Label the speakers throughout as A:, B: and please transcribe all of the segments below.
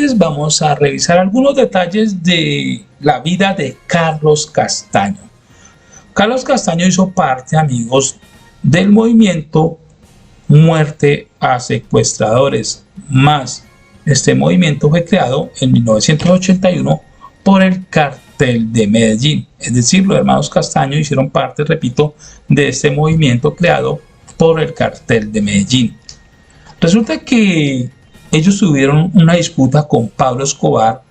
A: Entonces vamos a revisar algunos detalles de la vida de Carlos Castaño. Carlos Castaño hizo parte, amigos, del movimiento Muerte a Secuestradores Más. Este movimiento fue creado en 1981 por el Cartel de Medellín. Es decir, los hermanos Castaño hicieron parte, repito, de este movimiento creado por el Cartel de Medellín. Resulta que ellos tuvieron una disputa con Pablo Escobar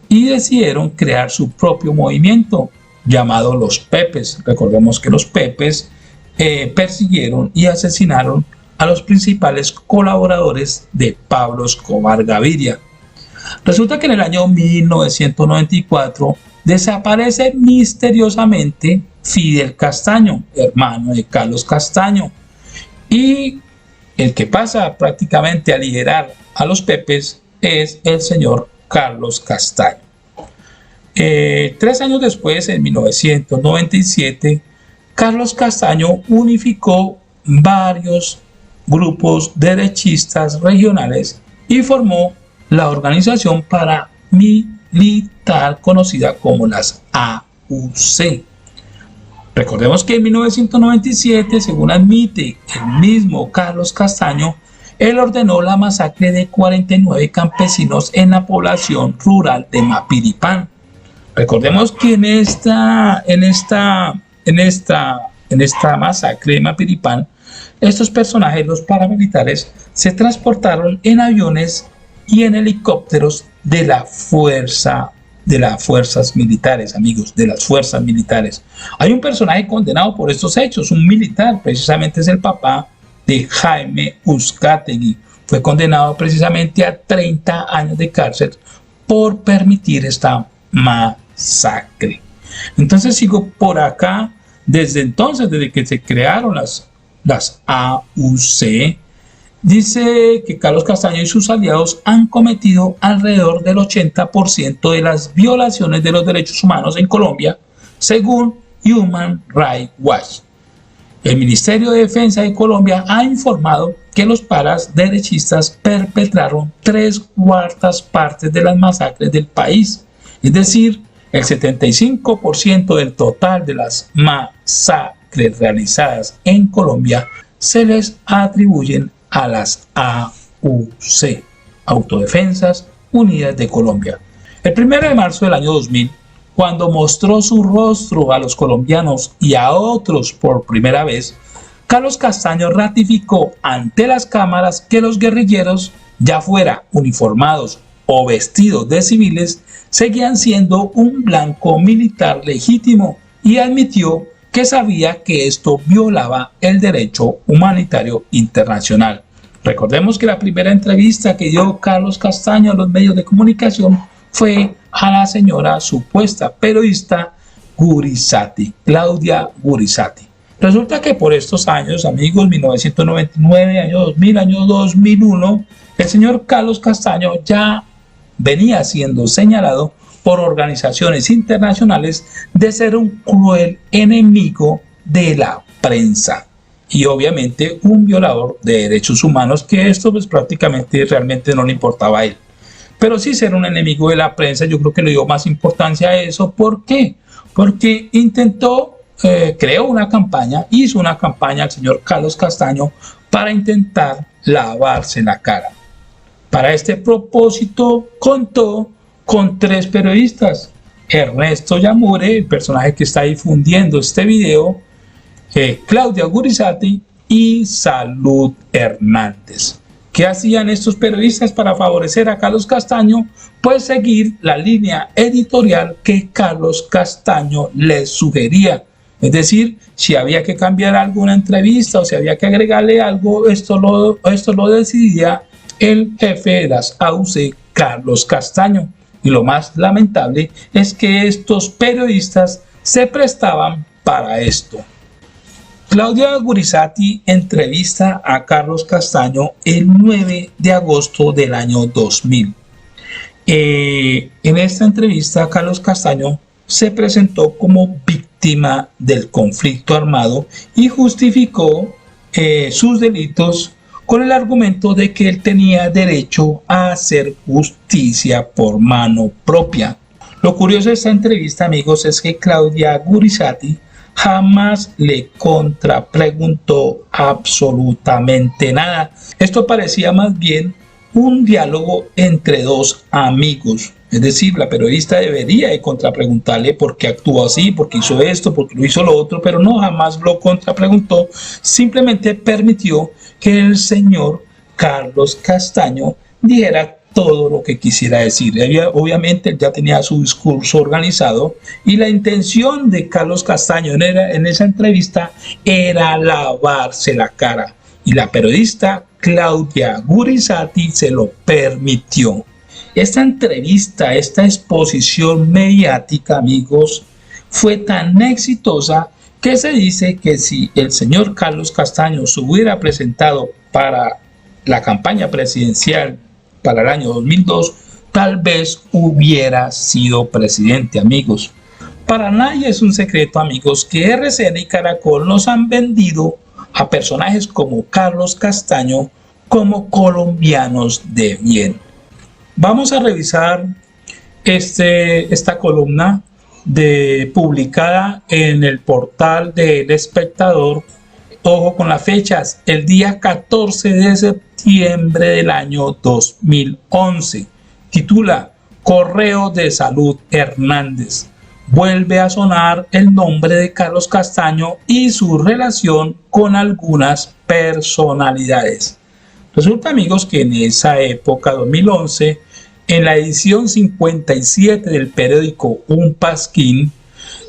A: y decidieron crear su propio movimiento llamado Los Pepes. Recordemos que los Pepes persiguieron y asesinaron a los principales colaboradores de Pablo Escobar Gaviria. Resulta que en el año 1994 desaparece misteriosamente Fidel Castaño, hermano de Carlos Castaño, y el que pasa prácticamente a liderar a los Pepes es el señor Carlos Castaño. 3 años después, en 1997, Carlos Castaño unificó varios grupos derechistas regionales y formó la organización paramilitar conocida como las AUC. Recordemos que en 1997, según admite el mismo Carlos Castaño, él ordenó la masacre de 49 campesinos en la población rural de Mapiripán. Recordemos que en esta masacre de Mapiripán, estos personajes, los paramilitares, se transportaron en aviones y en helicópteros de las fuerzas militares, amigos, de las fuerzas militares. Hay un personaje condenado por estos hechos, un militar, precisamente es el papá de Jaime Uzcategui. Fue condenado precisamente a 30 años de cárcel por permitir esta masacre. Entonces sigo por acá. Desde entonces, desde que se crearon las AUC, dice que Carlos Castaño y sus aliados han cometido alrededor del 80% de las violaciones de los derechos humanos en Colombia, según Human Rights Watch. El Ministerio de Defensa de Colombia ha informado que los paras derechistas perpetraron 3/4 partes de las masacres del país, es decir, el 75% del total de las masacres realizadas en Colombia se les atribuyen a las AUC, Autodefensas Unidas de Colombia. El 1 de marzo del año 2000, cuando mostró su rostro a los colombianos y a otros por primera vez, Carlos Castaño ratificó ante las cámaras que los guerrilleros, ya fuera uniformados o vestidos de civiles, seguían siendo un blanco militar legítimo y admitió que sabía que esto violaba el derecho humanitario internacional. Recordemos que la primera entrevista que dio Carlos Castaño a los medios de comunicación fue a la señora supuesta periodista Gurizati, Claudia Gurizati. Resulta que por estos años, amigos, 1999, año 2000, año 2001, el señor Carlos Castaño ya venía siendo señalado por organizaciones internacionales de ser un cruel enemigo de la prensa y obviamente un violador de derechos humanos, que esto pues prácticamente realmente no le importaba a él. Pero sí ser un enemigo de la prensa, yo creo que le dio más importancia a eso. ¿Por qué? Porque creó una campaña, hizo una campaña al señor Carlos Castaño para intentar lavarse la cara. Para este propósito contó con 3 periodistas: Ernesto Yamure, el personaje que está difundiendo este video, Claudia Gurizati y Salud Hernández. ¿Qué hacían estos periodistas para favorecer a Carlos Castaño? Pues seguir la línea editorial que Carlos Castaño les sugería. Es decir, si había que cambiar alguna entrevista o si había que agregarle algo, esto lo decidía el jefe de las AUC, Carlos Castaño. Y lo más lamentable es que estos periodistas se prestaban para esto. Claudia Gurizati entrevista a Carlos Castaño el 9 de agosto del año 2000. En esta entrevista, Carlos Castaño se presentó como víctima del conflicto armado y justificó sus delitos con el argumento de que él tenía derecho a hacer justicia por mano propia. Lo curioso de esta entrevista, amigos, es que Claudia Gurizati jamás le contrapreguntó absolutamente nada. Esto parecía más bien un diálogo entre dos amigos. Es decir, la periodista debería de contrapreguntarle por qué actuó así, por qué hizo esto, por qué lo hizo lo otro, pero no, jamás lo contrapreguntó. Simplemente permitió que el señor Carlos Castaño dijera todo lo que quisiera decir. Obviamente él ya tenía su discurso organizado y la intención de Carlos Castaño en esa entrevista era lavarse la cara. Y la periodista Claudia Gurizati se lo permitió. Esta entrevista, esta exposición mediática, amigos, fue tan exitosa que se dice que si el señor Carlos Castaño se hubiera presentado para la campaña presidencial para el año 2002, tal vez hubiera sido presidente, amigos. Para nadie es un secreto, amigos, que RCN y Caracol nos han vendido a personajes como Carlos Castaño como colombianos de bien. Vamos a revisar esta columna publicada en el portal del Espectador. Ojo con las fechas, el día 14 de septiembre del año 2011. Titula Correo de Salud Hernández. Vuelve a sonar el nombre de Carlos Castaño y su relación con algunas personalidades. Resulta, amigos, que en esa época, 2011, en la edición 57 del periódico Un Pasquín,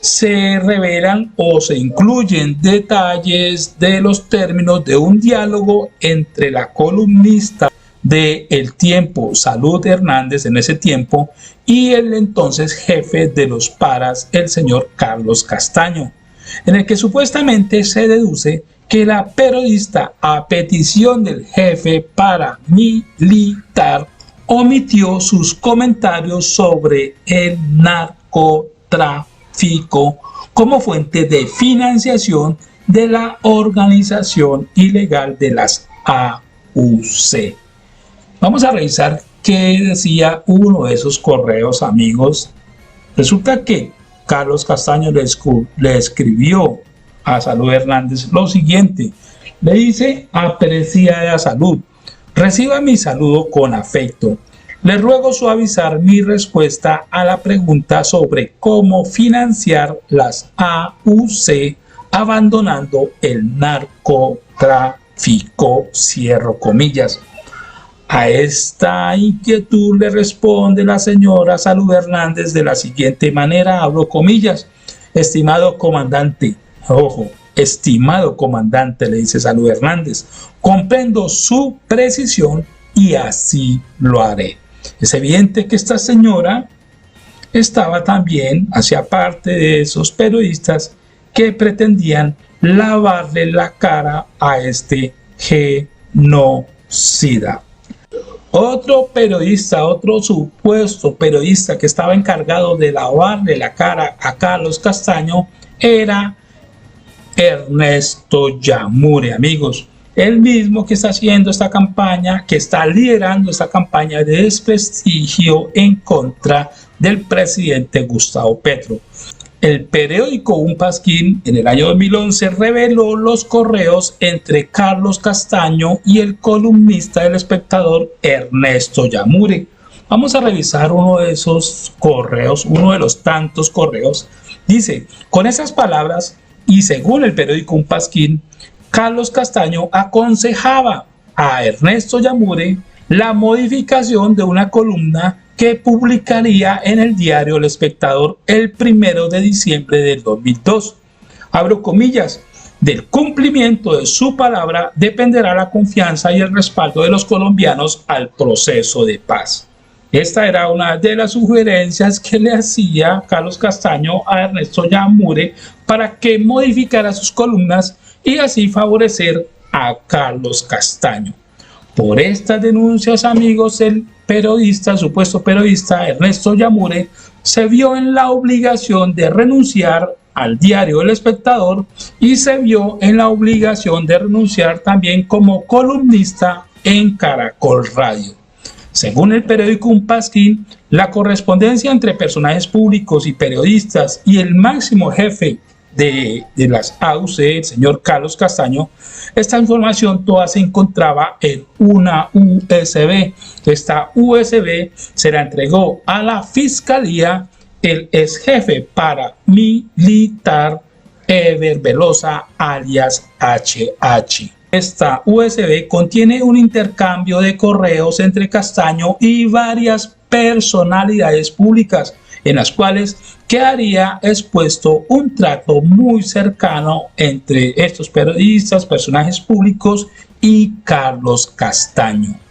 A: se revelan o se incluyen detalles de los términos de un diálogo entre la columnista de El Tiempo, Salud Hernández, en ese tiempo, y el entonces jefe de los paras, el señor Carlos Castaño, en el que supuestamente se deduce que la periodista, a petición del jefe paramilitar, omitió sus comentarios sobre el narcotráfico como fuente de financiación de la organización ilegal de las AUC. Vamos a revisar qué decía uno de esos correos, amigos. Resulta que Carlos Castaño le escribió a Salud Hernández lo siguiente. Le dice: apreciada Salud, reciba mi saludo con afecto. Le ruego suavizar mi respuesta a la pregunta sobre cómo financiar las AUC abandonando el narcotráfico, cierro comillas. A esta inquietud le responde la señora Salud Hernández de la siguiente manera, abro comillas: estimado comandante, ojo, estimado comandante, le dice Salud Hernández, comprendo su precisión y así lo haré. Es evidente que esta señora estaba también, hacía parte de esos periodistas que pretendían lavarle la cara a este genocida. Otro periodista, otro supuesto periodista que estaba encargado de lavarle la cara a Carlos Castaño era Ernesto Yamure, amigos. El mismo que está haciendo esta campaña, que está liderando esta campaña de desprestigio en contra del presidente Gustavo Petro. El periódico Un Pasquín en el año 2011 reveló los correos entre Carlos Castaño y el columnista del Espectador Ernesto Yamure. Vamos a revisar uno de esos correos, uno de los tantos correos. Dice: con esas palabras, y según el periódico Un Pasquín, Carlos Castaño aconsejaba a Ernesto Yamure la modificación de una columna que publicaría en el diario El Espectador el 1 de diciembre del 2002. Abro comillas: del cumplimiento de su palabra dependerá la confianza y el respaldo de los colombianos al proceso de paz. Esta era una de las sugerencias que le hacía Carlos Castaño a Ernesto Yamure para que modificara sus columnas y así favorecer a Carlos Castaño. Por estas denuncias, amigos, el supuesto periodista Ernesto Yamure, se vio en la obligación de renunciar al diario El Espectador y se vio en la obligación de renunciar también como columnista en Caracol Radio. Según el periódico Un Pasquín, la correspondencia entre personajes públicos y periodistas y el máximo jefe de las AUC, el señor Carlos Castaño, esta información toda se encontraba en una USB. Esta USB se la entregó a la Fiscalía el ex jefe paramilitar Ever Velosa, alias HH. Esta USB contiene un intercambio de correos entre Castaño y varias personalidades públicas, en las cuales quedaría expuesto un trato muy cercano entre estos periodistas, personajes públicos y Carlos Castaño.